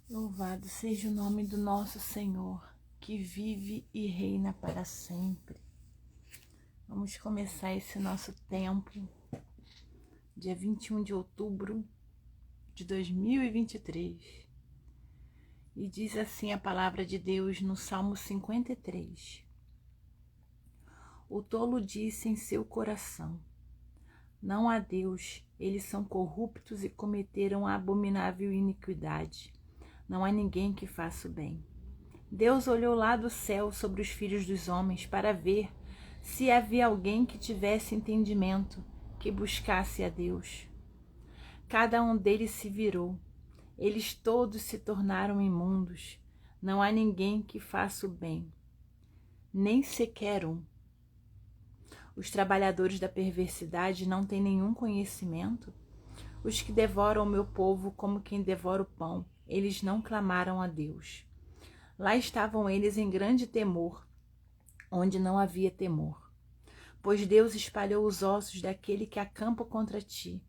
Louvado seja o nome do nosso Senhor, que vive e reina para sempre. Vamos começar esse nosso tempo, dia 21 de outubro de 2023. E diz assim a palavra de Deus no Salmo 53. O tolo disse em seu coração: não há Deus, eles são corruptos e cometeram a abominável iniquidade. Não há ninguém que faça o bem. Deus olhou lá do céu sobre os filhos dos homens para ver se havia alguém que tivesse entendimento, que buscasse a Deus. Cada um deles se virou. Eles todos se tornaram imundos. Não há ninguém que faça o bem, nem sequer um. Os trabalhadores da perversidade não têm nenhum conhecimento. Os que devoram o meu povo como quem devora o pão, eles não clamaram a Deus. Lá estavam eles em grande temor, onde não havia temor. Pois Deus espalhou os ossos daquele que acampa contra ti.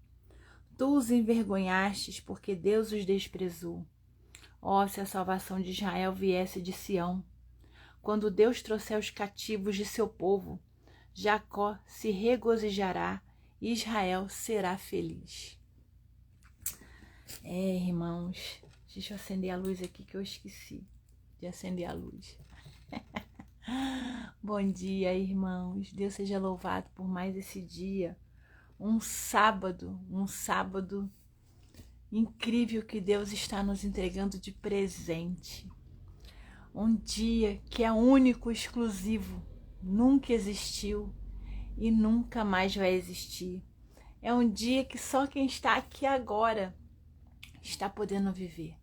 Tu os envergonhastes, porque Deus os desprezou. Ó, se a salvação de Israel viesse de Sião! Quando Deus trouxer os cativos de seu povo, Jacó se regozijará e Israel será feliz. Irmãos, deixa eu acender a luz aqui que eu esqueci de acender a luz. Bom dia, irmãos. Deus seja louvado por mais esse dia. Um sábado incrível que Deus está nos entregando de presente. Um dia que é único, exclusivo, nunca existiu e nunca mais vai existir. É um dia que só quem está aqui agora está podendo viver.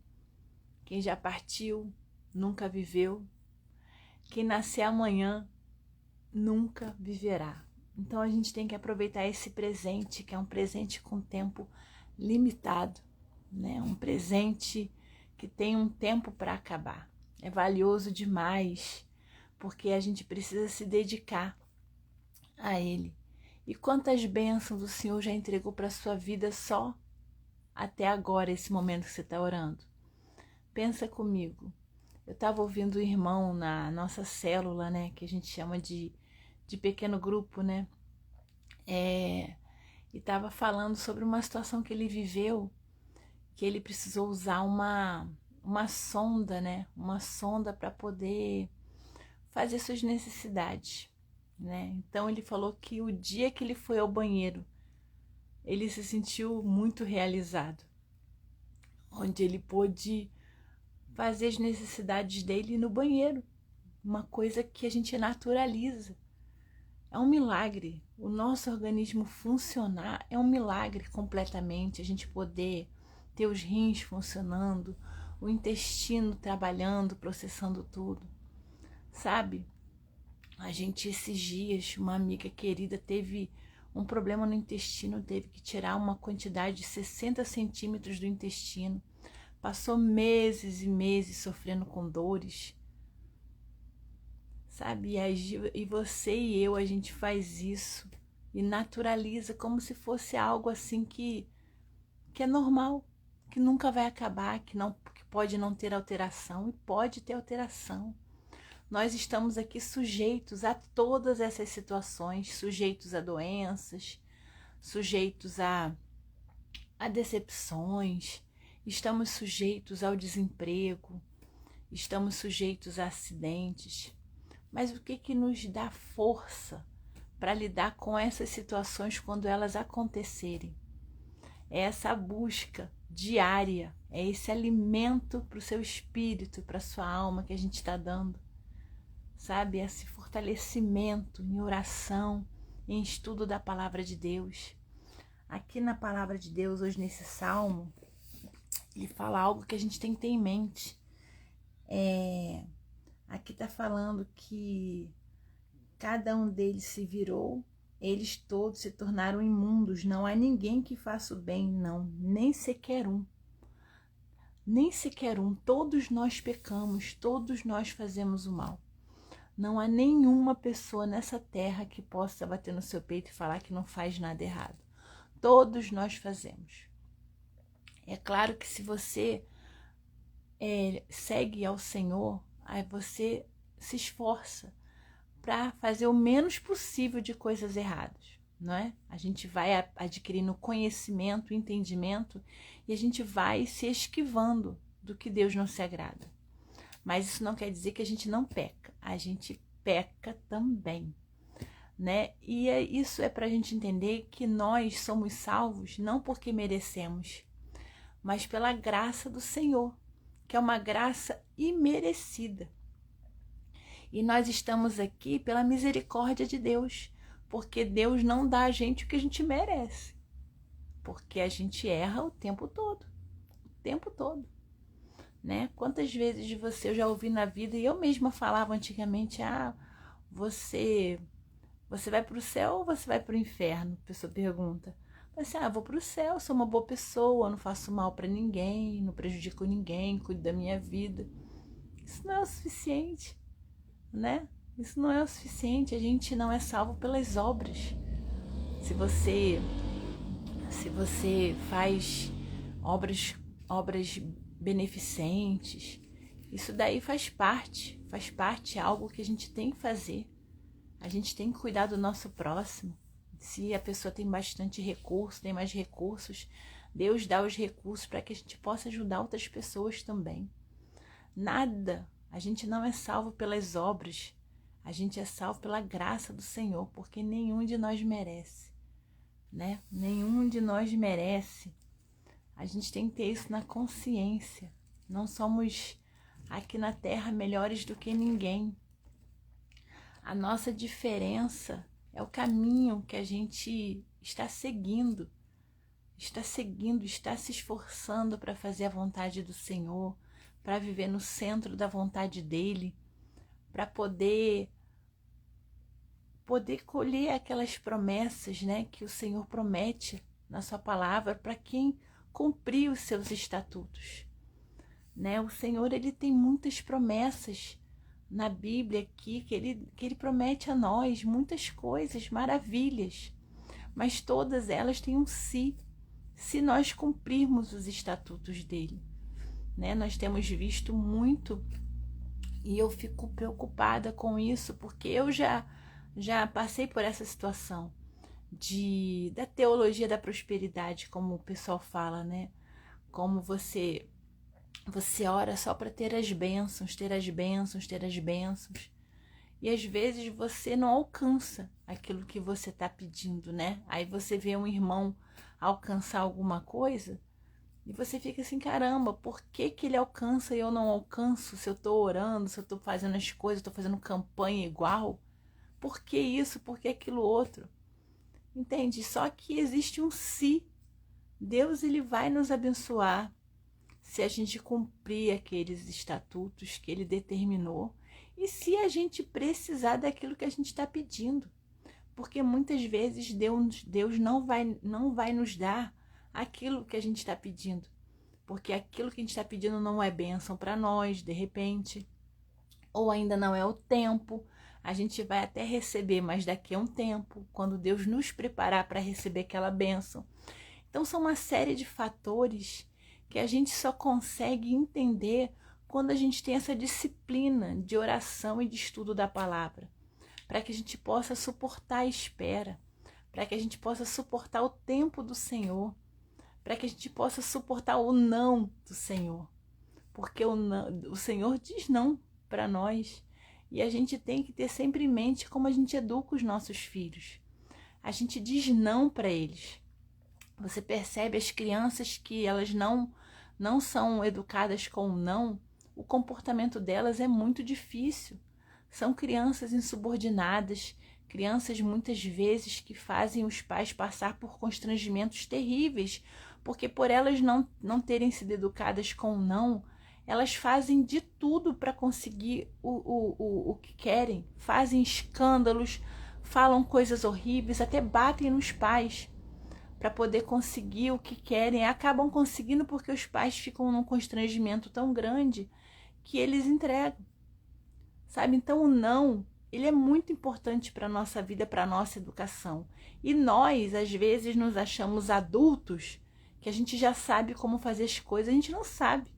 Quem já partiu, nunca viveu. Quem nascer amanhã, nunca viverá. Então a gente tem que aproveitar esse presente, que é um presente com tempo limitado, né? Um presente que tem um tempo para acabar. É valioso demais, porque a gente precisa se dedicar a ele. E quantas bênçãos o Senhor já entregou para a sua vida só até agora, esse momento que você está orando. Pensa comigo. Eu estava ouvindo o irmão na nossa célula, né, que a gente chama de pequeno grupo, né, e estava falando sobre uma situação que ele viveu, que ele precisou usar uma sonda, né, uma sonda para poder fazer suas necessidades, né. Então ele falou que o dia que ele foi ao banheiro, ele se sentiu muito realizado, onde ele pôde fazer as necessidades dele no banheiro, uma coisa que a gente naturaliza. É um milagre. O nosso organismo funcionar é um milagre completamente. A gente poder ter os rins funcionando, o intestino trabalhando, processando tudo. Sabe? A gente esses dias, uma amiga querida teve um problema no intestino, teve que tirar uma quantidade de 60 centímetros do intestino. Passou meses e meses sofrendo com dores, sabe? E você e eu, a gente faz isso e naturaliza como se fosse algo assim que é normal, que nunca vai acabar, que pode não ter alteração, e pode ter alteração. Nós estamos aqui sujeitos a todas essas situações, sujeitos a doenças, sujeitos a decepções, estamos sujeitos ao desemprego, estamos sujeitos a acidentes. Mas o que nos dá força para lidar com essas situações quando elas acontecerem? É essa busca diária, é esse alimento para o seu espírito, para a sua alma que a gente está dando, sabe? Esse fortalecimento em oração, em estudo da palavra de Deus. Aqui na palavra de Deus, hoje nesse salmo, ele fala algo que a gente tem que ter em mente. Aqui está falando que cada um deles se virou, eles todos se tornaram imundos, não há ninguém que faça o bem, não, nem sequer um. Nem sequer um, todos nós pecamos, todos nós fazemos o mal. Não há nenhuma pessoa nessa terra que possa bater no seu peito e falar que não faz nada errado. Todos nós fazemos. É claro que se você segue ao Senhor, aí você se esforça para fazer o menos possível de coisas erradas, não é? A gente vai adquirindo conhecimento, entendimento, e a gente vai se esquivando do que Deus não se agrada. Mas isso não quer dizer que a gente não peca, a gente peca também, né? E isso é para a gente entender que nós somos salvos não porque merecemos, mas pela graça do Senhor, que é uma graça imerecida. E nós estamos aqui pela misericórdia de Deus, porque Deus não dá a gente o que a gente merece, porque a gente erra o tempo todo, né? Quantas vezes eu já ouvi na vida, e eu mesma falava antigamente, você vai para o céu ou você vai para o inferno? A pessoa pergunta. Assim, vou para o céu, sou uma boa pessoa, não faço mal para ninguém, não prejudico ninguém, cuido da minha vida. Isso não é o suficiente, né? Isso não é o suficiente, a gente não é salvo pelas obras. Se você faz obras beneficentes, isso daí faz parte, é algo que a gente tem que fazer. A gente tem que cuidar do nosso próximo. Se a pessoa tem bastante recurso, tem mais recursos, Deus dá os recursos para que a gente possa ajudar outras pessoas também. Nada, a gente não é salvo pelas obras, a gente é salvo pela graça do Senhor, porque nenhum de nós merece, né? Nenhum de nós merece. A gente tem que ter isso na consciência. Não somos aqui na terra melhores do que ninguém. A nossa diferença é o caminho que a gente está seguindo, está se esforçando para fazer a vontade do Senhor, para viver no centro da vontade dele, para poder colher aquelas promessas, né, que o Senhor promete na sua palavra para quem cumprir os seus estatutos, né? O Senhor, ele tem muitas promessas na Bíblia aqui, que ele promete a nós muitas coisas, maravilhas, mas todas elas têm um se nós cumprirmos os estatutos dele, né? Nós temos visto muito, e eu fico preocupada com isso, porque eu já passei por essa situação da teologia da prosperidade, como o pessoal fala, né? Como você ora só para ter as bênçãos, e às vezes você não alcança aquilo que você está pedindo, né? Aí você vê um irmão alcançar alguma coisa e você fica assim, caramba, por que ele alcança e eu não alcanço? Se eu estou orando, se eu estou fazendo as coisas, estou fazendo campanha igual, por que isso, por que aquilo outro? Entende? Só que existe um se. Deus, ele vai nos abençoar se a gente cumprir aqueles estatutos que ele determinou e se a gente precisar daquilo que a gente está pedindo. Porque muitas vezes Deus não vai nos dar aquilo que a gente está pedindo. Porque aquilo que a gente está pedindo não é bênção para nós, de repente, ou ainda não é o tempo. A gente vai até receber, mas daqui a um tempo, quando Deus nos preparar para receber aquela bênção. Então são uma série de fatores que a gente só consegue entender quando a gente tem essa disciplina de oração e de estudo da palavra, para que a gente possa suportar a espera, para que a gente possa suportar o tempo do Senhor, para que a gente possa suportar o não do Senhor, porque o Senhor diz não para nós, e a gente tem que ter sempre em mente como a gente educa os nossos filhos. A gente diz não para eles. Você percebe as crianças que elas não são educadas com o não, o comportamento delas é muito difícil. São crianças insubordinadas, crianças muitas vezes que fazem os pais passar por constrangimentos terríveis, porque por elas não terem sido educadas com o não, elas fazem de tudo para conseguir o que querem, fazem escândalos, falam coisas horríveis, até batem nos pais para poder conseguir o que querem. Acabam conseguindo porque os pais ficam num constrangimento tão grande que eles entregam, sabe? Então o não, ele é muito importante para a nossa vida, para a nossa educação. E nós, às vezes, nos achamos adultos, que a gente já sabe como fazer as coisas, a gente não sabe.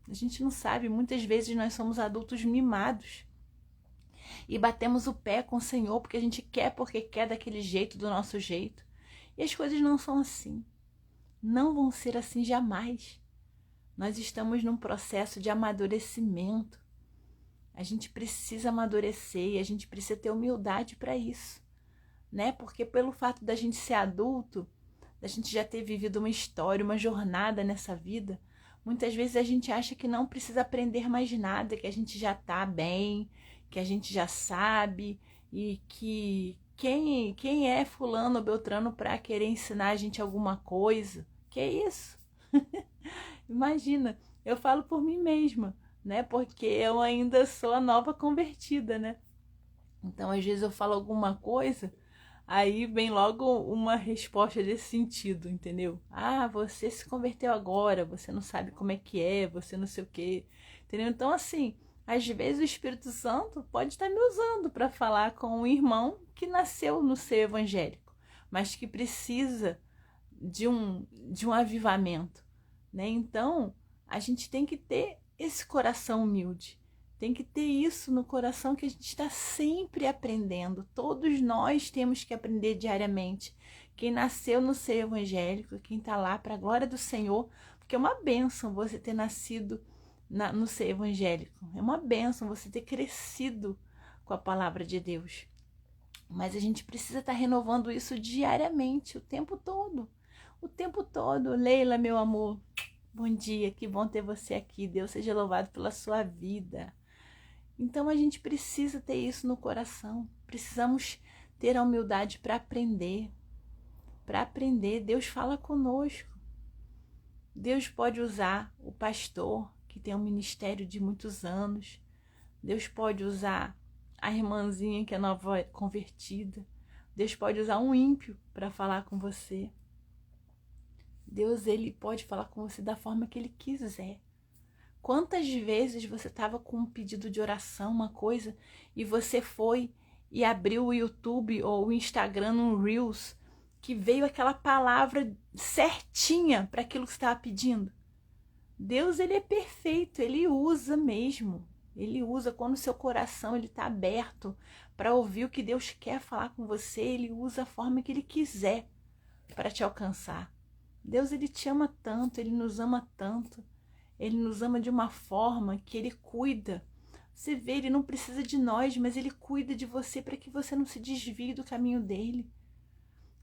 A gente não sabe. Muitas vezes nós somos adultos mimados e batemos o pé com o Senhor porque quer daquele jeito, do nosso jeito. E as coisas não são assim. Não vão ser assim jamais. Nós estamos num processo de amadurecimento. A gente precisa amadurecer e a gente precisa ter humildade para isso, né? Porque pelo fato da gente ser adulto, da gente já ter vivido uma história, uma jornada nessa vida, muitas vezes a gente acha que não precisa aprender mais nada, que a gente já está bem, que a gente já sabe e que quem é fulano ou beltrano para querer ensinar a gente alguma coisa? Que isso? Imagina, eu falo por mim mesma, né? Porque eu ainda sou a nova convertida, né? Então, às vezes eu falo alguma coisa, aí vem logo uma resposta desse sentido, entendeu? Ah, você se converteu agora, você não sabe como é, você não sei o quê, entendeu? Então, assim, às vezes o Espírito Santo pode estar me usando para falar com um irmão que nasceu no ser evangélico, mas que precisa de um avivamento, né? Então, a gente tem que ter esse coração humilde, tem que ter isso no coração, que a gente está sempre aprendendo. Todos nós temos que aprender diariamente. Quem nasceu no ser evangélico, quem está lá para a glória do Senhor, porque é uma bênção você ter nascido no ser evangélico. É uma bênção você ter crescido com a palavra de Deus. Mas a gente precisa estar renovando isso diariamente, o tempo todo. O tempo todo. Leila, meu amor, bom dia, que bom ter você aqui. Deus seja louvado pela sua vida. Então a gente precisa ter isso no coração. Precisamos ter a humildade para aprender. Para aprender, Deus fala conosco. Deus pode usar o pastor, que tem um ministério de muitos anos. Deus pode usar a irmãzinha que é nova convertida. Deus pode usar um ímpio para falar com você. Deus, ele pode falar com você da forma que ele quiser. Quantas vezes você estava com um pedido de oração, uma coisa, e você foi e abriu o YouTube ou o Instagram no Reels, que veio aquela palavra certinha para aquilo que você estava pedindo? Deus, ele é perfeito, ele usa mesmo. Ele usa quando o seu coração está aberto para ouvir o que Deus quer falar com você. Ele usa a forma que ele quiser para te alcançar. Deus, ele te ama tanto, ele nos ama tanto. Ele nos ama de uma forma que ele cuida. Você vê, ele não precisa de nós, mas ele cuida de você para que você não se desvie do caminho dele.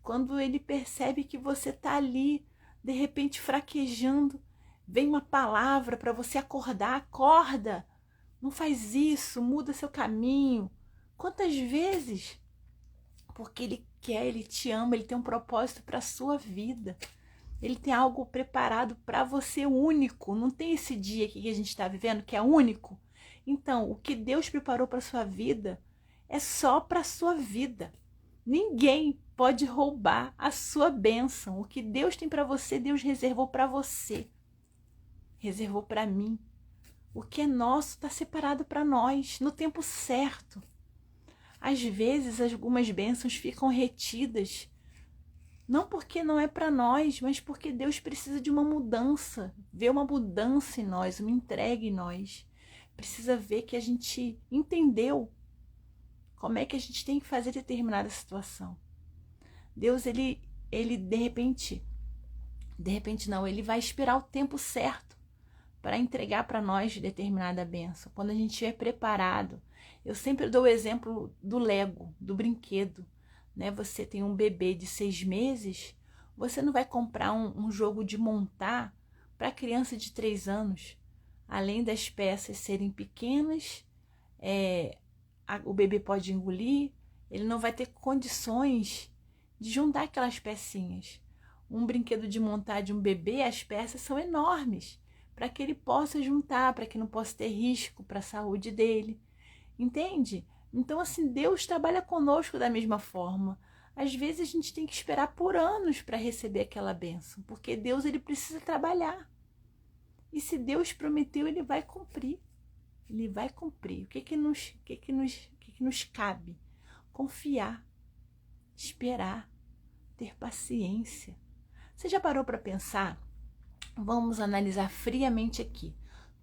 Quando ele percebe que você está ali, de repente fraquejando, vem uma palavra para você acordar. Acorda! Não faz isso, muda seu caminho. Quantas vezes? Porque ele quer, ele te ama, ele tem um propósito para a sua vida. Ele tem algo preparado para você único. Não tem esse dia aqui que a gente está vivendo que é único? Então, o que Deus preparou para a sua vida é só para a sua vida. Ninguém pode roubar a sua bênção. O que Deus tem para você, Deus reservou para você. Reservou para mim. O que é nosso está separado para nós, no tempo certo. Às vezes, algumas bênçãos ficam retidas, não porque não é para nós, mas porque Deus precisa de uma mudança, ver uma mudança em nós, uma entrega em nós. Precisa ver que a gente entendeu como é que a gente tem que fazer determinada situação. Deus, ele de repente não, ele vai esperar o tempo certo para entregar para nós determinada bênção. Quando a gente estiver preparado. Eu sempre dou o exemplo do Lego, do brinquedo. Né? Você tem um bebê de 6 meses, você não vai comprar um jogo de montar para criança de 3 anos. Além das peças serem pequenas, o bebê pode engolir, ele não vai ter condições de juntar aquelas pecinhas. Um brinquedo de montar de um bebê, as peças são enormes, para que ele possa juntar, para que não possa ter risco para a saúde dele. Entende? Então, assim, Deus trabalha conosco da mesma forma. Às vezes a gente tem que esperar por anos para receber aquela bênção, porque Deus, ele precisa trabalhar. E se Deus prometeu, ele vai cumprir. Ele vai cumprir. O que nos cabe? Confiar, esperar, ter paciência. Você já parou para pensar? Vamos analisar friamente aqui.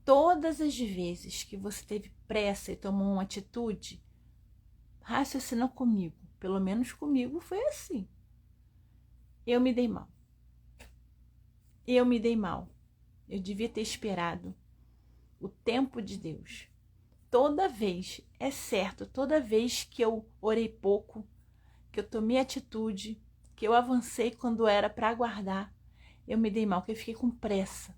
todas as vezes que você teve pressa e tomou uma atitude, raciocina comigo. Pelo menos comigo foi assim. Eu me dei mal. Eu me dei mal. Eu devia ter esperado o tempo de Deus. Toda vez, é certo, toda vez que eu orei pouco, que eu tomei atitude, que eu avancei quando era para aguardar, eu me dei mal, que eu fiquei com pressa.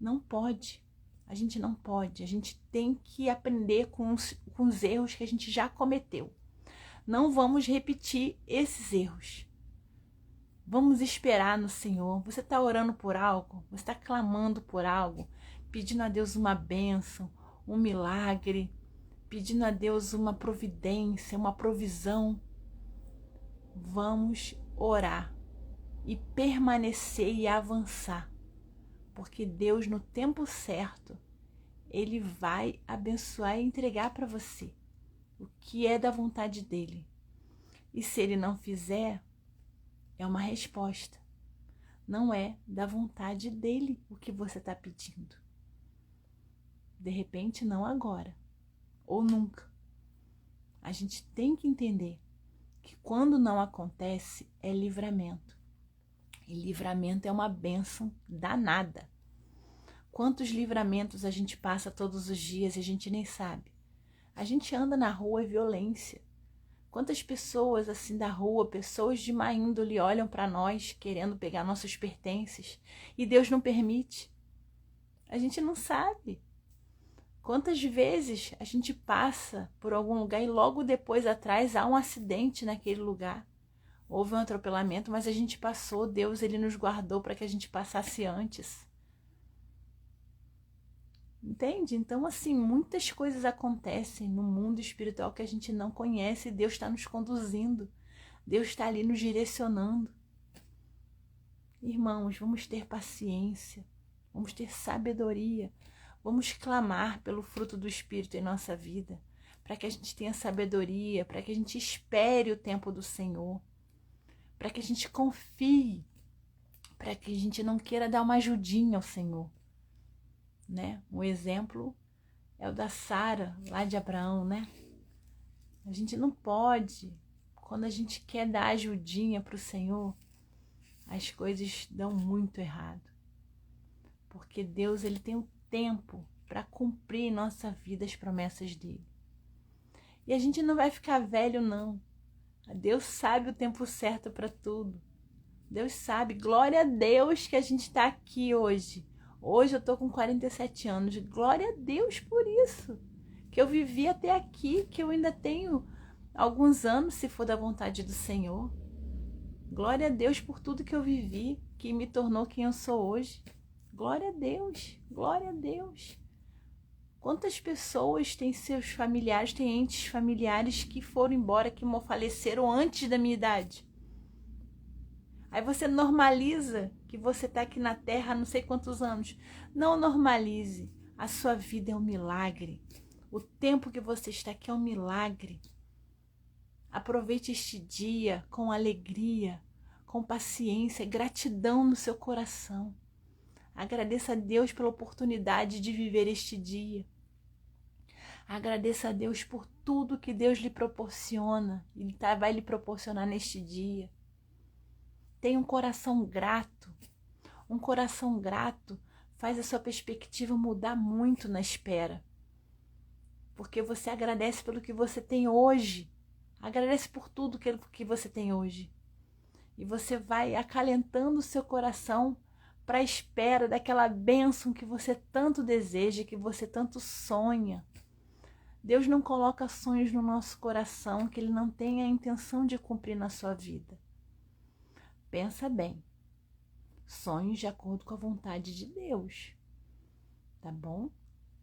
Não pode. A gente não pode. A gente tem que aprender com os erros que a gente já cometeu. Não vamos repetir esses erros. Vamos esperar no Senhor. Você está orando por algo? Você está clamando por algo? Pedindo a Deus uma bênção, um milagre, pedindo a Deus uma providência, uma provisão. Vamos orar e permanecer e avançar. Porque Deus, no tempo certo, Ele vai abençoar e entregar para você o que é da vontade dEle. E se Ele não fizer, é uma resposta. Não é da vontade dEle o que você está pedindo. De repente, não agora. Ou nunca. A gente tem que entender que quando não acontece, é livramento. E livramento é uma bênção danada. Quantos livramentos a gente passa todos os dias e a gente nem sabe? A gente anda na rua e violência. Quantas pessoas assim da rua, pessoas de má índole olham para nós querendo pegar nossos pertences e Deus não permite? A gente não sabe. Quantas vezes a gente passa por algum lugar e logo depois atrás há um acidente naquele lugar. Houve um atropelamento, mas a gente passou, Deus ele nos guardou para que a gente passasse antes. Entende? Então, assim, muitas coisas acontecem no mundo espiritual que a gente não conhece e Deus está nos conduzindo. Deus está ali nos direcionando. Irmãos, vamos ter paciência, vamos ter sabedoria, vamos clamar pelo fruto do Espírito em nossa vida, para que a gente tenha sabedoria, para que a gente espere o tempo do Senhor, para que a gente confie, para que a gente não queira dar uma ajudinha ao Senhor. Né? Um exemplo é o da Sara, lá de Abraão, né? A gente não pode, quando a gente quer dar ajudinha para o Senhor, as coisas dão muito errado. Porque Deus ele tem o tempo para cumprir em nossa vida as promessas dele. E a gente não vai ficar velho, não. Deus sabe o tempo certo para tudo. Deus sabe. Glória a Deus que a gente está aqui hoje. Hoje eu tô com 47 anos. Glória a Deus por isso. Que eu vivi até aqui, que eu ainda tenho alguns anos, se for da vontade do Senhor. Glória a Deus por tudo que eu vivi, que me tornou quem eu sou hoje. Glória a Deus, glória a Deus. Quantas pessoas têm seus familiares, têm entes familiares que foram embora, que faleceram antes da minha idade? Aí você normaliza que você está aqui na Terra há não sei quantos anos. Não normalize. A sua vida é um milagre. O tempo que você está aqui é um milagre. Aproveite este dia com alegria, com paciência, gratidão no seu coração. Agradeça a Deus pela oportunidade de viver este dia. Agradeça a Deus por tudo que Deus lhe proporciona. Ele vai lhe proporcionar neste dia. Tenha um coração grato. Um coração grato faz a sua perspectiva mudar muito na espera. Porque você agradece pelo que você tem hoje. Agradece por tudo que você tem hoje. E você vai acalentando o seu coração para a espera daquela bênção que você tanto deseja, que você tanto sonha. Deus não coloca sonhos no nosso coração que Ele não tem a intenção de cumprir na sua vida. Pensa bem. Sonhos de acordo com a vontade de Deus. Tá bom?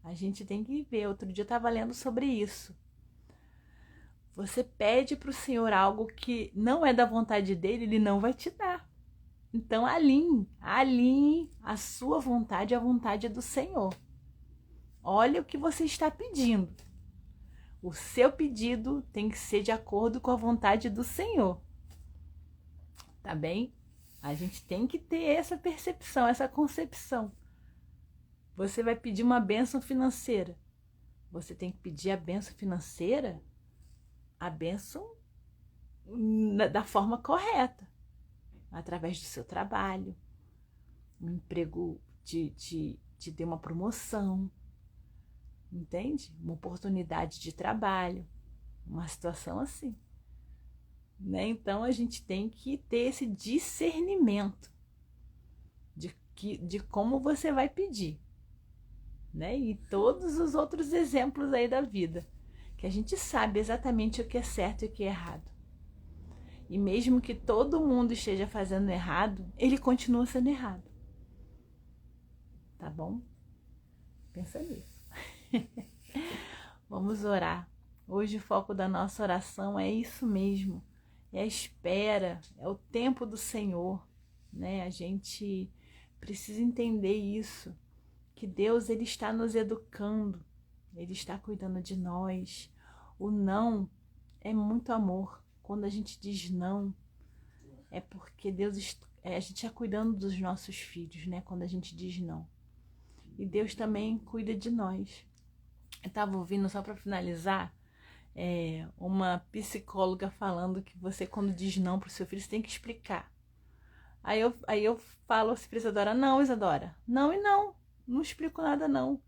A gente tem que ver. Outro dia eu estava lendo sobre isso. Você pede para o Senhor algo que não é da vontade dele, Ele não vai te dar. Então alinhe a sua vontade à vontade do Senhor. Olha o que você está pedindo. O seu pedido tem que ser de acordo com a vontade do Senhor. Tá bem? A gente tem que ter essa percepção, essa concepção. Você vai pedir uma bênção financeira. Você tem que pedir a bênção financeira, a bênção da forma correta, através do seu trabalho. Um emprego te dê uma promoção, entende? Uma oportunidade de trabalho, uma situação assim, né? Então a gente tem que ter esse discernimento de como você vai pedir, né? E todos os outros exemplos aí da vida, que a gente sabe exatamente o que é certo e o que é errado. E mesmo que todo mundo esteja fazendo errado, ele continua sendo errado. Tá bom? Pensa nisso. Vamos orar. Hoje o foco da nossa oração é isso mesmo. É a espera, é o tempo do Senhor, né? A gente precisa entender isso, que Deus ele está nos educando, ele está cuidando de nós. O não é muito amor. Quando a gente diz não, é porque Deus a gente está cuidando dos nossos filhos, né? Quando a gente diz não. E Deus também cuida de nós. Eu estava ouvindo, só para finalizar, uma psicóloga falando que você, quando diz não para o seu filho, você tem que explicar. Aí eu falo assim para Isadora, não, Isadora, não e não. Não explico nada, não.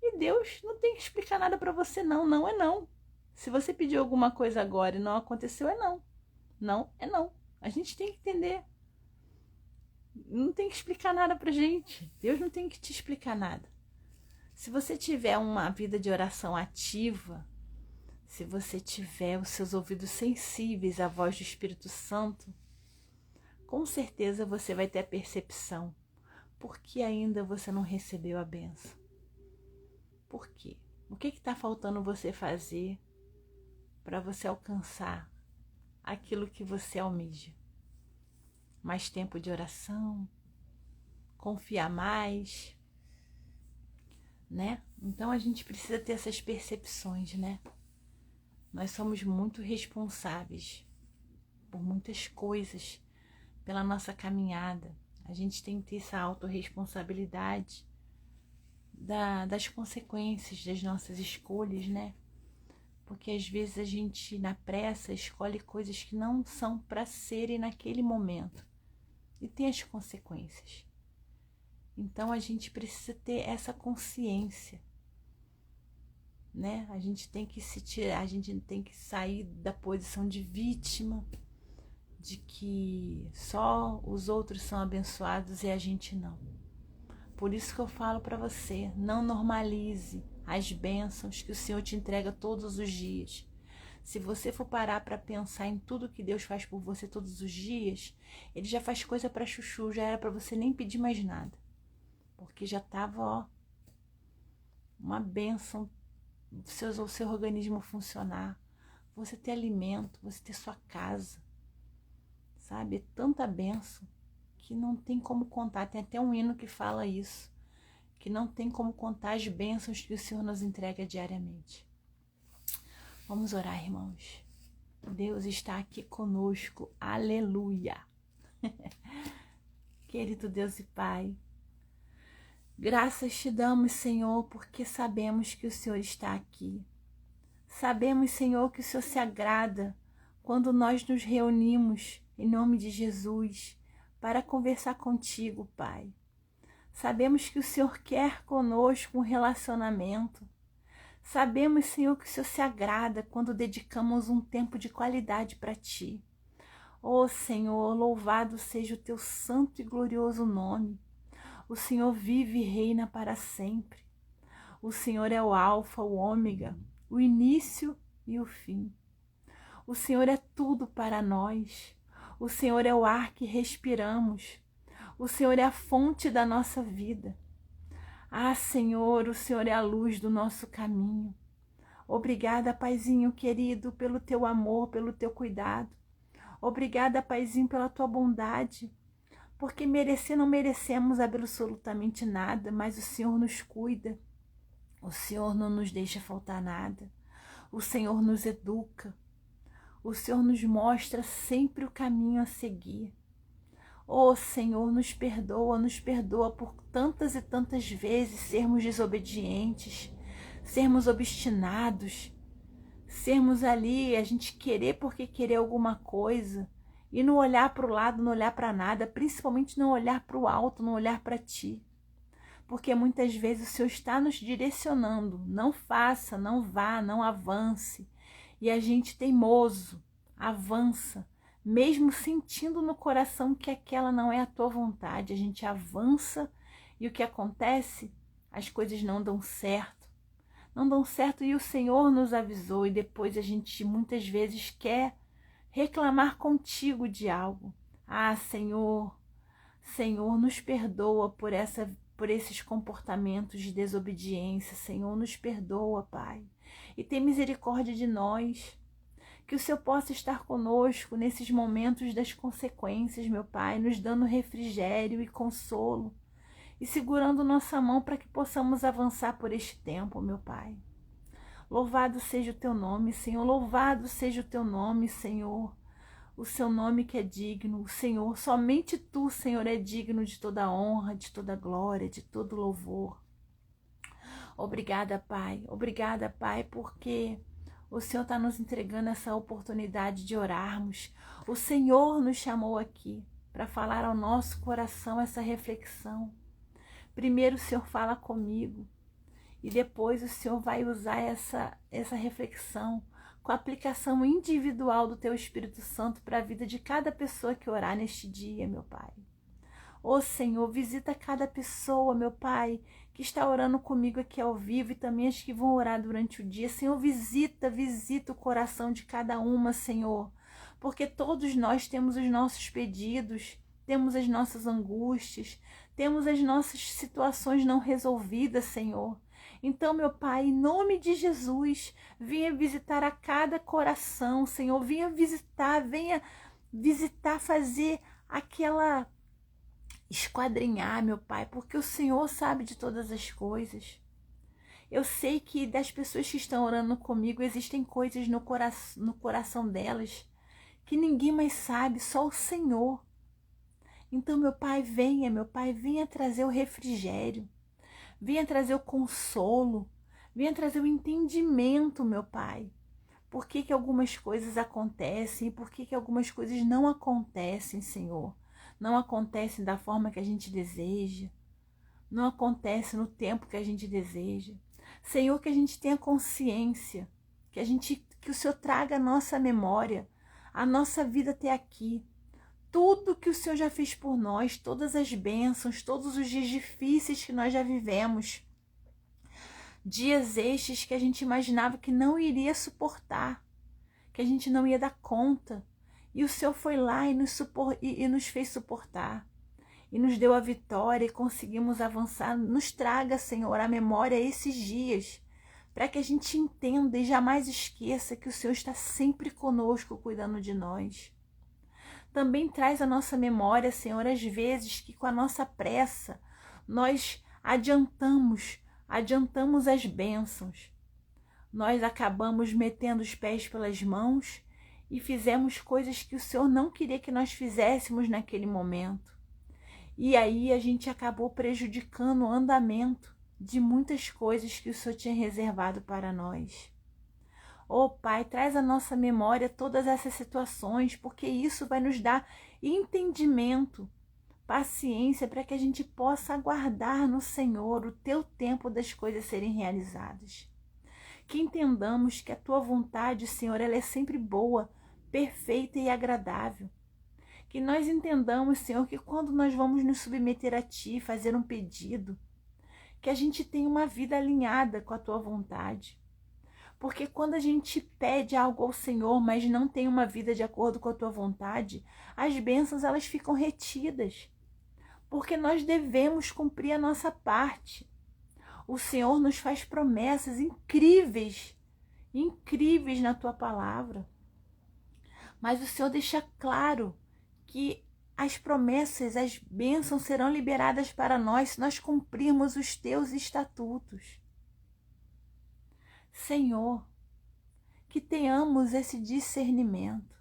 E Deus não tem que explicar nada para você, não. Não é não. Se você pediu alguma coisa agora e não aconteceu, é não. Não é não. A gente tem que entender. Não tem que explicar nada pra gente. Deus não tem que te explicar nada. Se você tiver uma vida de oração ativa, se você tiver os seus ouvidos sensíveis à voz do Espírito Santo, com certeza você vai ter a percepção. Por que ainda você não recebeu a bênção? Por quê? O que está faltando você fazer para você alcançar aquilo que você almeja? Mais tempo de oração? Confiar mais? Né? Então a gente precisa ter essas percepções, né? Nós somos muito responsáveis por muitas coisas, pela nossa caminhada. A gente tem que ter essa autorresponsabilidade das consequências das nossas escolhas, né? Porque às vezes a gente, na pressa, escolhe coisas que não são para serem naquele momento. E tem as consequências. Então a gente precisa ter essa consciência, né? A gente tem que se tirar, a gente tem que sair da posição de vítima, de que só os outros são abençoados e a gente não. Por isso que eu falo para você, não normalize as bênçãos que o Senhor te entrega todos os dias. Se você for parar para pensar em tudo que Deus faz por você todos os dias, Ele já faz coisa para chuchu, já era para você nem pedir mais nada. Porque já estava, uma bênção, o seu organismo funcionar, você ter alimento, você ter sua casa, sabe? É tanta bênção que não tem como contar. Tem até um hino que fala isso, que não tem como contar as bênçãos que o Senhor nos entrega diariamente. Vamos orar, irmãos. Deus está aqui conosco. Aleluia. Querido Deus e Pai, graças te damos, Senhor, porque sabemos que o Senhor está aqui. Sabemos, Senhor, que o Senhor se agrada quando nós nos reunimos em nome de Jesus para conversar contigo, Pai. Sabemos que o Senhor quer conosco um relacionamento. Sabemos, Senhor, que o Senhor se agrada quando dedicamos um tempo de qualidade para Ti. Oh, Senhor, louvado seja o Teu santo e glorioso nome. O Senhor vive e reina para sempre. O Senhor é o Alfa, o Ômega, o início e o fim. O Senhor é tudo para nós. O Senhor é o ar que respiramos. O Senhor é a fonte da nossa vida. Ah, Senhor, o Senhor é a luz do nosso caminho. Obrigada, Paizinho querido, pelo Teu amor, pelo Teu cuidado. Obrigada, Paizinho, pela Tua bondade. Porque não merecemos absolutamente nada, mas o Senhor nos cuida. O Senhor não nos deixa faltar nada. O Senhor nos educa. O Senhor nos mostra sempre o caminho a seguir. Oh, Senhor, nos perdoa por tantas e tantas vezes sermos desobedientes, sermos obstinados, sermos ali, a gente querer porque querer alguma coisa e não olhar para o lado, não olhar para nada, principalmente não olhar para o alto, não olhar para Ti. Porque muitas vezes o Senhor está nos direcionando, não faça, não vá, não avance. E a gente teimoso avança, mesmo sentindo no coração que aquela não é a tua vontade. A gente avança e o que acontece? As coisas não dão certo. Não dão certo e o Senhor nos avisou e depois a gente muitas vezes quer reclamar contigo de algo. Ah, Senhor, Senhor, nos perdoa por esses comportamentos de desobediência. Senhor, nos perdoa, Pai. E tem misericórdia de nós. Que o Senhor possa estar conosco nesses momentos das consequências, meu Pai, nos dando refrigério e consolo e segurando nossa mão para que possamos avançar por este tempo, meu Pai. Louvado seja o teu nome, Senhor. Louvado seja o teu nome, Senhor. O seu nome que é digno, o Senhor, somente tu, Senhor, é digno de toda honra, de toda glória, de todo louvor. Obrigada, Pai, porque o Senhor está nos entregando essa oportunidade de orarmos. O Senhor nos chamou aqui para falar ao nosso coração essa reflexão. Primeiro o Senhor fala comigo e depois o Senhor vai usar essa reflexão com a aplicação individual do Teu Espírito Santo para a vida de cada pessoa que orar neste dia, meu Pai. Ô Senhor, visita cada pessoa, meu Pai, que está orando comigo aqui ao vivo e também as que vão orar durante o dia. Senhor, visita o coração de cada uma, Senhor, porque todos nós temos os nossos pedidos, temos as nossas angústias, temos as nossas situações não resolvidas, Senhor. Então, meu Pai, em nome de Jesus, venha visitar a cada coração, Senhor, venha visitar, fazer aquela esquadrinhar, meu Pai, porque o Senhor sabe de todas as coisas. Eu sei que das pessoas que estão orando comigo, existem coisas no coração delas que ninguém mais sabe, só o Senhor. Então, meu Pai, venha trazer o refrigério, venha trazer o consolo, venha trazer o entendimento, meu Pai. Por que algumas coisas acontecem e por que algumas coisas não acontecem, Senhor? Não acontecem da forma que a gente deseja, não acontece no tempo que a gente deseja. Senhor, que a gente tenha consciência, que o Senhor traga a nossa memória, a nossa vida até aqui. Tudo que o Senhor já fez por nós, todas as bênçãos, todos os dias difíceis que nós já vivemos. Dias estes que a gente imaginava que não iria suportar, que a gente não ia dar conta. E o Senhor foi lá e nos fez suportar. E nos deu a vitória e conseguimos avançar. Nos traga, Senhor, à memória esses dias, para que a gente entenda e jamais esqueça que o Senhor está sempre conosco, cuidando de nós. Também traz à nossa memória, Senhor, as vezes que com a nossa pressa nós adiantamos as bênçãos. Nós acabamos metendo os pés pelas mãos e fizemos coisas que o Senhor não queria que nós fizéssemos naquele momento. E aí a gente acabou prejudicando o andamento de muitas coisas que o Senhor tinha reservado para nós. Ô Pai, traz à nossa memória todas essas situações, porque isso vai nos dar entendimento, paciência, para que a gente possa aguardar no Senhor o Teu tempo das coisas serem realizadas. Que entendamos que a Tua vontade, Senhor, ela é sempre boa, perfeita e agradável. Que nós entendamos, Senhor, que quando nós vamos nos submeter a Ti, fazer um pedido, que a gente tenha uma vida alinhada com a Tua vontade. Porque quando a gente pede algo ao Senhor, mas não tem uma vida de acordo com a Tua vontade, as bênçãos elas ficam retidas. Porque nós devemos cumprir a nossa parte. O Senhor nos faz promessas incríveis, incríveis na Tua palavra. Mas o Senhor deixa claro que as promessas, as bênçãos serão liberadas para nós se nós cumprirmos os Teus estatutos. Senhor, que tenhamos esse discernimento.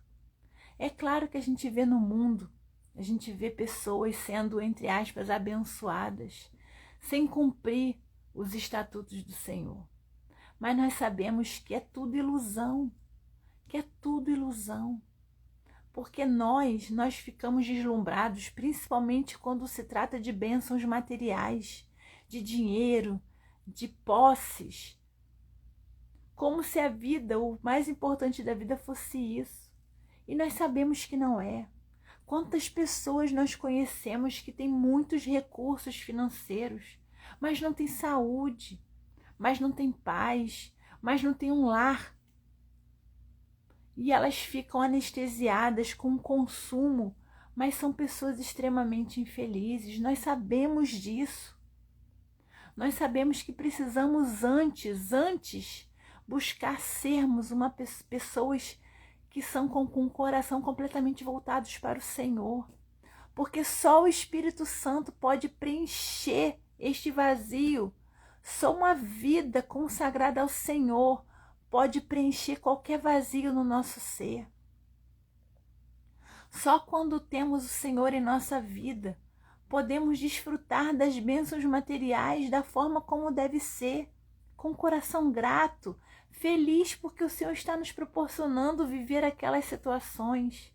É claro que a gente vê no mundo A gente vê pessoas sendo, entre aspas, abençoadas, sem cumprir os estatutos do Senhor. Mas nós sabemos que é tudo ilusão, que é tudo ilusão. Porque nós ficamos deslumbrados, principalmente quando se trata de bênçãos materiais, de dinheiro, de posses. Como se a vida, o mais importante da vida fosse isso. E nós sabemos que não é. Quantas pessoas nós conhecemos que têm muitos recursos financeiros, mas não têm saúde, mas não têm paz, mas não têm um lar. E elas ficam anestesiadas com o consumo, mas são pessoas extremamente infelizes. Nós sabemos disso. Nós sabemos que precisamos antes buscar sermos pessoas que são com o coração completamente voltados para o Senhor. Porque só o Espírito Santo pode preencher este vazio. Só uma vida consagrada ao Senhor pode preencher qualquer vazio no nosso ser. Só quando temos o Senhor em nossa vida, podemos desfrutar das bênçãos materiais da forma como deve ser, com o coração grato, feliz porque o Senhor está nos proporcionando viver aquelas situações.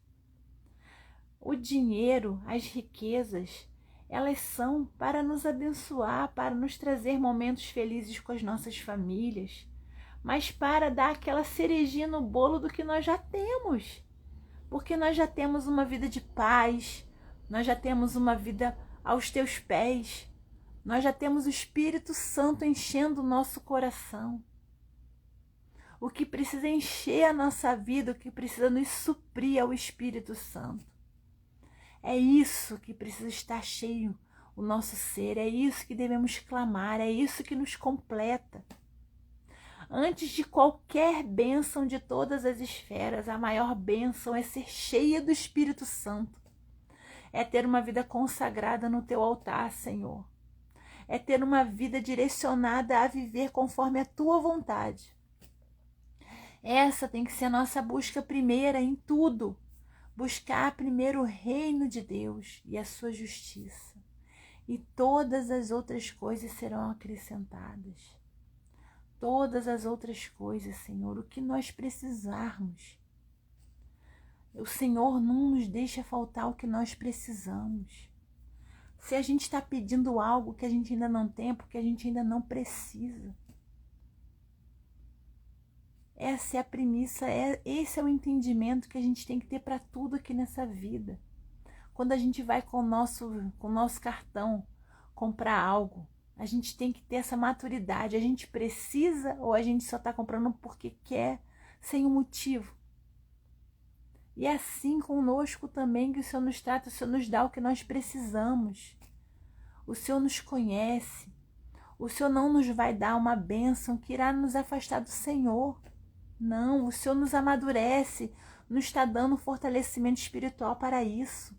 O dinheiro, as riquezas, elas são para nos abençoar, para nos trazer momentos felizes com as nossas famílias, mas para dar aquela cerejinha no bolo do que nós já temos. Porque nós já temos uma vida de paz, nós já temos uma vida aos teus pés, nós já temos o Espírito Santo enchendo o nosso coração. O que precisa encher a nossa vida, o que precisa nos suprir é o Espírito Santo. É isso que precisa estar cheio o nosso ser, é isso que devemos clamar, é isso que nos completa. Antes de qualquer bênção de todas as esferas, a maior bênção é ser cheia do Espírito Santo. É ter uma vida consagrada no teu altar, Senhor. É ter uma vida direcionada a viver conforme a tua vontade. Essa tem que ser a nossa busca primeira em tudo. Buscar primeiro o reino de Deus e a sua justiça. E todas as outras coisas serão acrescentadas. Todas as outras coisas, Senhor, o que nós precisarmos. O Senhor não nos deixa faltar o que nós precisamos. Se a gente está pedindo algo que a gente ainda não tem, porque a gente ainda não precisa. Essa é a premissa, esse é o entendimento que a gente tem que ter para tudo aqui nessa vida. Quando a gente vai com o nosso cartão comprar algo, a gente tem que ter essa maturidade. A gente precisa ou a gente só está comprando porque quer, sem um motivo? E é assim conosco também que o Senhor nos trata, o Senhor nos dá o que nós precisamos. O Senhor nos conhece. O Senhor não nos vai dar uma bênção que irá nos afastar do Senhor. Não, o Senhor nos amadurece, nos está dando fortalecimento espiritual para isso.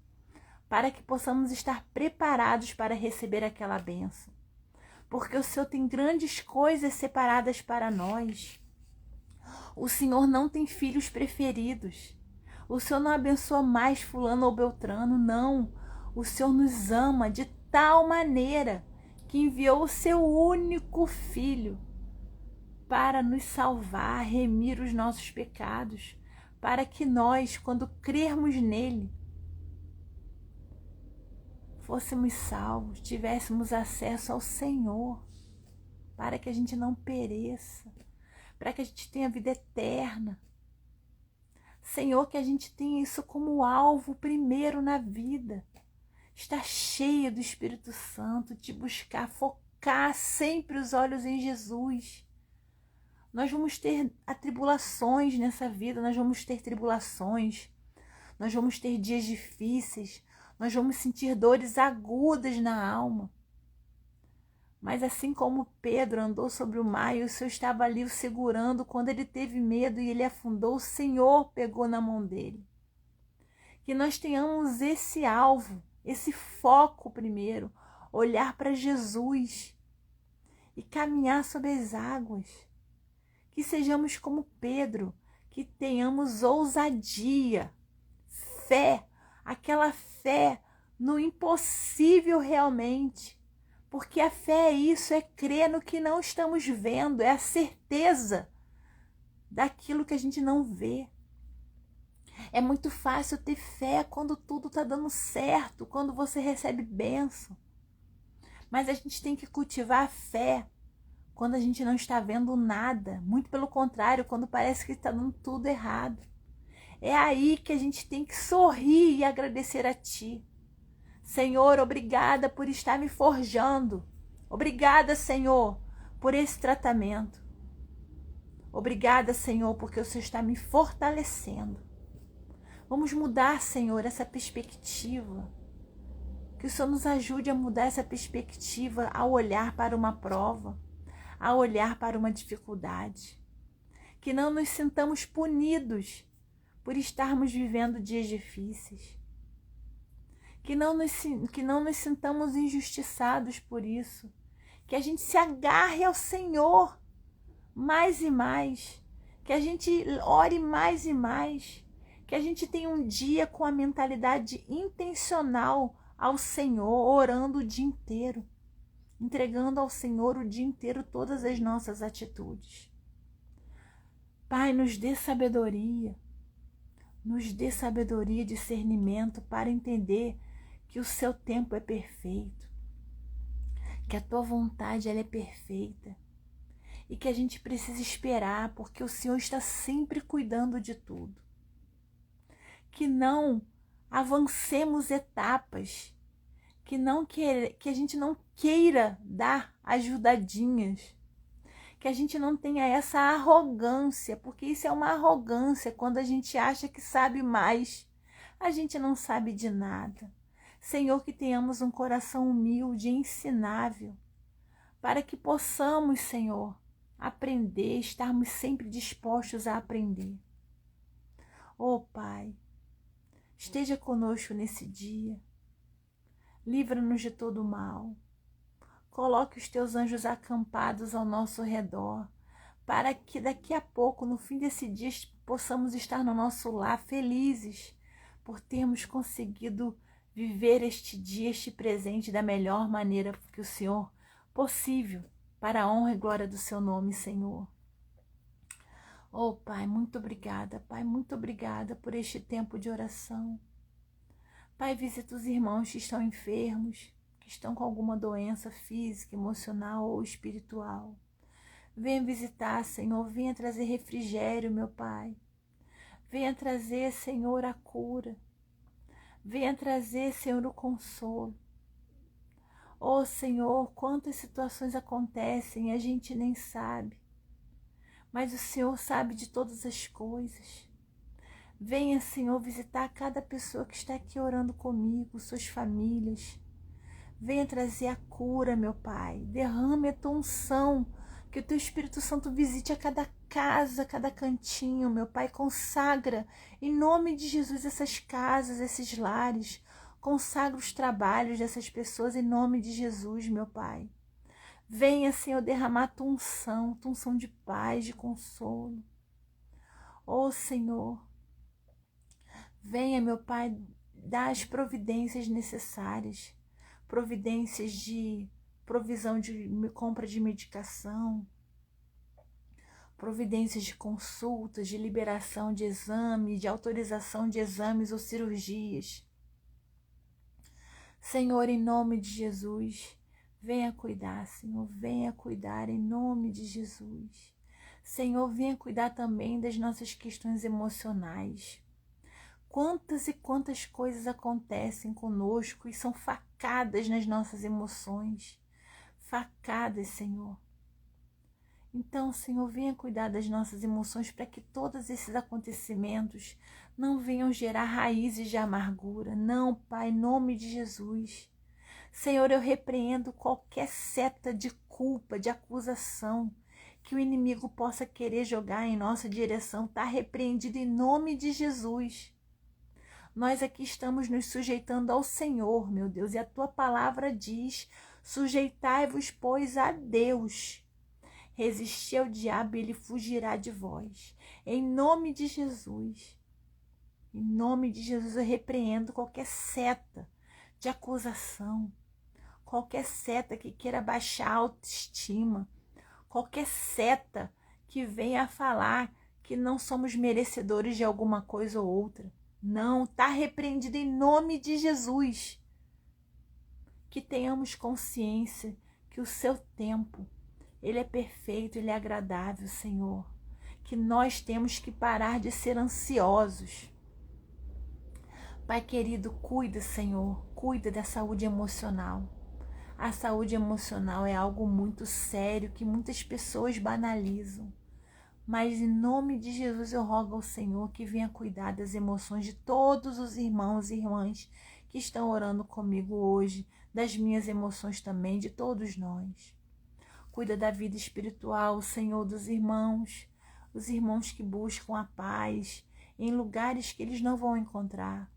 Para que possamos estar preparados para receber aquela bênção. Porque o Senhor tem grandes coisas separadas para nós. O Senhor não tem filhos preferidos. O Senhor não abençoa mais fulano ou beltrano, não. O Senhor nos ama de tal maneira que enviou o seu único filho para nos salvar, remir os nossos pecados, para que nós, quando crermos nele, fôssemos salvos, tivéssemos acesso ao Senhor, para que a gente não pereça, para que a gente tenha vida eterna. Senhor, que a gente tenha isso como alvo primeiro na vida, estar cheio do Espírito Santo, te buscar, focar sempre os olhos em Jesus. Nós vamos ter atribulações nessa vida, nós vamos ter tribulações, nós vamos ter dias difíceis, nós vamos sentir dores agudas na alma. Mas assim como Pedro andou sobre o mar e o Senhor estava ali o segurando, quando ele teve medo e ele afundou, o Senhor pegou na mão dele. Que nós tenhamos esse alvo, esse foco primeiro, olhar para Jesus e caminhar sobre as águas. Que sejamos como Pedro, que tenhamos ousadia, fé, aquela fé no impossível realmente. Porque a fé é isso, é crer no que não estamos vendo, é a certeza daquilo que a gente não vê. É muito fácil ter fé quando tudo está dando certo, quando você recebe bênção. Mas a gente tem que cultivar a fé quando a gente não está vendo nada. Muito pelo contrário, quando parece que está dando tudo errado. É aí que a gente tem que sorrir e agradecer a Ti. Senhor, obrigada por estar me forjando. Obrigada, Senhor, por esse tratamento. Obrigada, Senhor, porque o Senhor está me fortalecendo. Vamos mudar, Senhor, essa perspectiva. Que o Senhor nos ajude a mudar essa perspectiva ao olhar para uma prova, ao olhar para uma dificuldade. Que não nos sintamos punidos por estarmos vivendo dias difíceis. Que não nos sintamos injustiçados por isso. Que a gente se agarre ao Senhor mais e mais. Que a gente ore mais e mais. Que a gente tenha um dia com a mentalidade intencional ao Senhor, orando o dia inteiro. Entregando ao Senhor o dia inteiro todas as nossas atitudes. Pai, nos dê sabedoria. Nos dê sabedoria e discernimento para entender que o seu tempo é perfeito, que a tua vontade ela é perfeita e que a gente precisa esperar porque o Senhor está sempre cuidando de tudo. Que não avancemos etapas, que a gente não queira dar ajudadinhas, que a gente não tenha essa arrogância, porque isso é uma arrogância quando a gente acha que sabe mais. A gente não sabe de nada. Senhor, que tenhamos um coração humilde e ensinável, para que possamos, Senhor, aprender, estarmos sempre dispostos a aprender. Oh, Pai, esteja conosco nesse dia, livra-nos de todo o mal, coloque os teus anjos acampados ao nosso redor, para que daqui a pouco, no fim desse dia, possamos estar no nosso lar felizes, por termos conseguido viver este dia, este presente da melhor maneira que o Senhor possível, para a honra e glória do seu nome, Senhor. Oh, Pai, muito obrigada, Pai, muito obrigada por este tempo de oração. Pai, visita os irmãos que estão enfermos, que estão com alguma doença física, emocional ou espiritual. Venha visitar, Senhor, venha trazer refrigério, meu Pai. Venha trazer, Senhor, a cura. Venha trazer, Senhor, o consolo. Oh, Senhor, quantas situações acontecem e a gente nem sabe. Mas o Senhor sabe de todas as coisas. Venha, Senhor, visitar cada pessoa que está aqui orando comigo, suas famílias. Venha trazer a cura, meu Pai. Derrame a tua unção. Que o teu Espírito Santo visite a cada casa, cada cantinho, meu Pai. Consagra, em nome de Jesus, essas casas, esses lares. Consagra os trabalhos dessas pessoas, em nome de Jesus, meu Pai. Venha, Senhor, derramar a tua unção de paz, de consolo. Oh, Senhor, venha, meu Pai, dar as providências necessárias. Providências de provisão de compra de medicação, providências de consultas, de liberação de exame, de autorização de exames ou cirurgias. Senhor, em nome de Jesus, venha cuidar, Senhor, venha cuidar em nome de Jesus. Senhor, venha cuidar também das nossas questões emocionais. Quantas e quantas coisas acontecem conosco e são facadas nas nossas emoções. Facadas, Senhor. Então, Senhor, venha cuidar das nossas emoções para que todos esses acontecimentos não venham gerar raízes de amargura. Não, Pai, em nome de Jesus. Senhor, eu repreendo qualquer seta de culpa, de acusação que o inimigo possa querer jogar em nossa direção. Está repreendido em nome de Jesus. Nós aqui estamos nos sujeitando ao Senhor, meu Deus, e a tua palavra diz: sujeitai-vos, pois, a Deus. Resisti ao diabo e ele fugirá de vós. Em nome de Jesus. Em nome de Jesus, eu repreendo qualquer seta de acusação, qualquer seta que queira baixar a autoestima, qualquer seta que venha a falar que não somos merecedores de alguma coisa ou outra. Não, está repreendido em nome de Jesus. Que tenhamos consciência que o seu tempo, ele é perfeito, ele é agradável, Senhor. Que nós temos que parar de ser ansiosos. Pai querido, cuida, Senhor, cuida da saúde emocional. A saúde emocional é algo muito sério que muitas pessoas banalizam. Mas em nome de Jesus eu rogo ao Senhor que venha cuidar das emoções de todos os irmãos e irmãs que estão orando comigo hoje, das minhas emoções também, de todos nós. Cuida da vida espiritual, Senhor, dos irmãos, os irmãos que buscam a paz em lugares que eles não vão encontrar,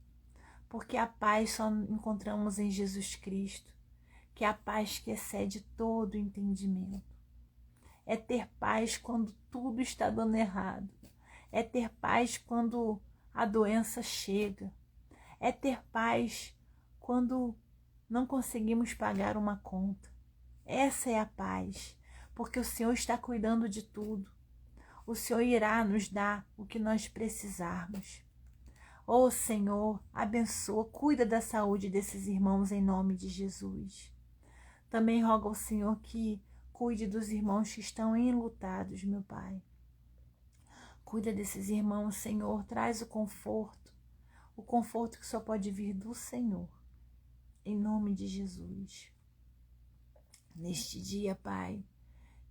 porque a paz só encontramos em Jesus Cristo, que é a paz que excede todo entendimento. É ter paz quando tudo está dando errado. É ter paz quando a doença chega. É ter paz quando não conseguimos pagar uma conta. Essa é a paz, porque o Senhor está cuidando de tudo. O Senhor irá nos dar o que nós precisarmos. Ó Senhor, abençoa, cuida da saúde desses irmãos em nome de Jesus. Também rogo ao Senhor que cuide dos irmãos que estão enlutados, meu Pai. Cuida desses irmãos, Senhor, traz o conforto que só pode vir do Senhor, em nome de Jesus. Neste dia, Pai,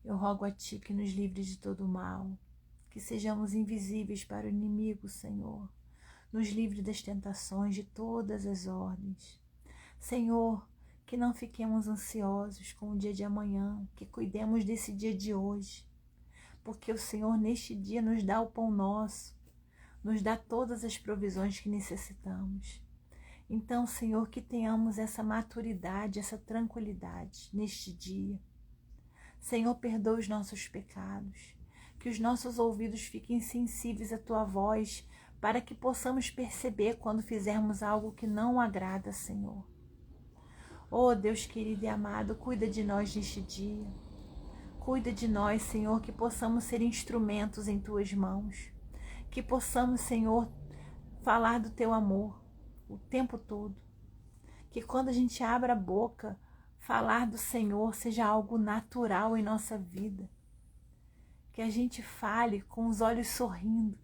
eu rogo a Ti que nos livre de todo mal, que sejamos invisíveis para o inimigo, Senhor. Nos livre das tentações de todas as ordens. Senhor, que não fiquemos ansiosos com o dia de amanhã, que cuidemos desse dia de hoje, porque o Senhor neste dia nos dá o pão nosso, nos dá todas as provisões que necessitamos. Então, Senhor, que tenhamos essa maturidade, essa tranquilidade neste dia. Senhor, perdoa os nossos pecados, que os nossos ouvidos fiquem sensíveis à Tua voz, para que possamos perceber quando fizermos algo que não agrada, Senhor. Oh, Deus querido e amado, cuida de nós neste dia. Cuida de nós, Senhor, que possamos ser instrumentos em Tuas mãos. Que possamos, Senhor, falar do Teu amor o tempo todo. Que quando a gente abra a boca, falar do Senhor seja algo natural em nossa vida. Que a gente fale com os olhos sorrindo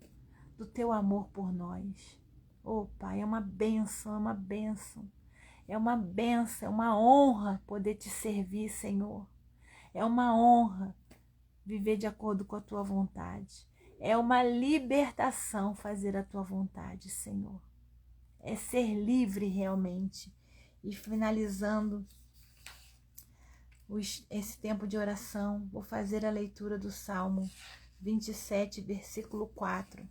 do Teu amor por nós. Oh, Pai, é uma bênção, é uma bênção. É uma bênção, é uma honra poder Te servir, Senhor. É uma honra viver de acordo com a Tua vontade. É uma libertação fazer a Tua vontade, Senhor. É ser livre realmente. E finalizando esse tempo de oração, vou fazer a leitura do Salmo 27, versículo 4,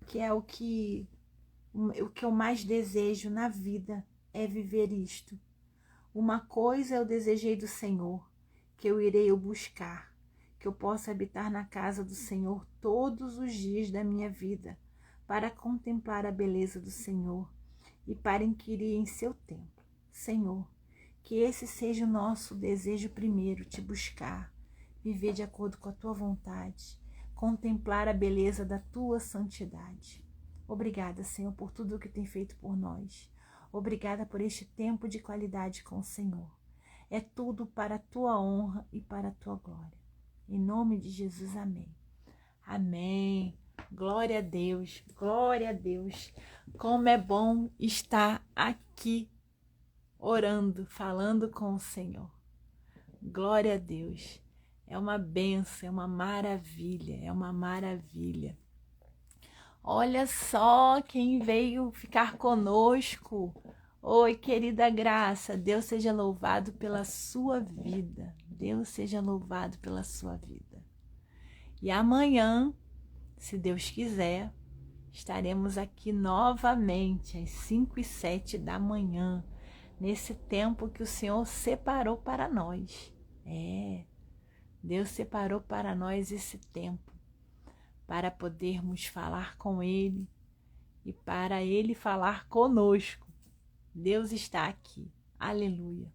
que é o que eu mais desejo na vida, é viver isto. Uma coisa eu desejei do Senhor, que eu irei o buscar, que eu possa habitar na casa do Senhor todos os dias da minha vida, para contemplar a beleza do Senhor e para inquirir em seu templo. Senhor, que esse seja o nosso desejo primeiro, te buscar, viver de acordo com a tua vontade, contemplar a beleza da tua santidade. Obrigada, Senhor, por tudo o que tem feito por nós. Obrigada por este tempo de qualidade com o Senhor. É tudo para a tua honra e para a tua glória. Em nome de Jesus, amém. Amém. Glória a Deus, glória a Deus. Como é bom estar aqui orando, falando com o Senhor. Glória a Deus. É uma bênção, é uma maravilha, é uma maravilha. Olha só quem veio ficar conosco. Oi, querida Graça, Deus seja louvado pela sua vida. Deus seja louvado pela sua vida. E amanhã, se Deus quiser, estaremos aqui novamente às 5h07 da manhã, nesse tempo que o Senhor separou para nós. Deus separou para nós esse tempo, para podermos falar com Ele e para Ele falar conosco. Deus está aqui. Aleluia.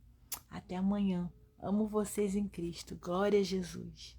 Até amanhã. Amo vocês em Cristo. Glória a Jesus.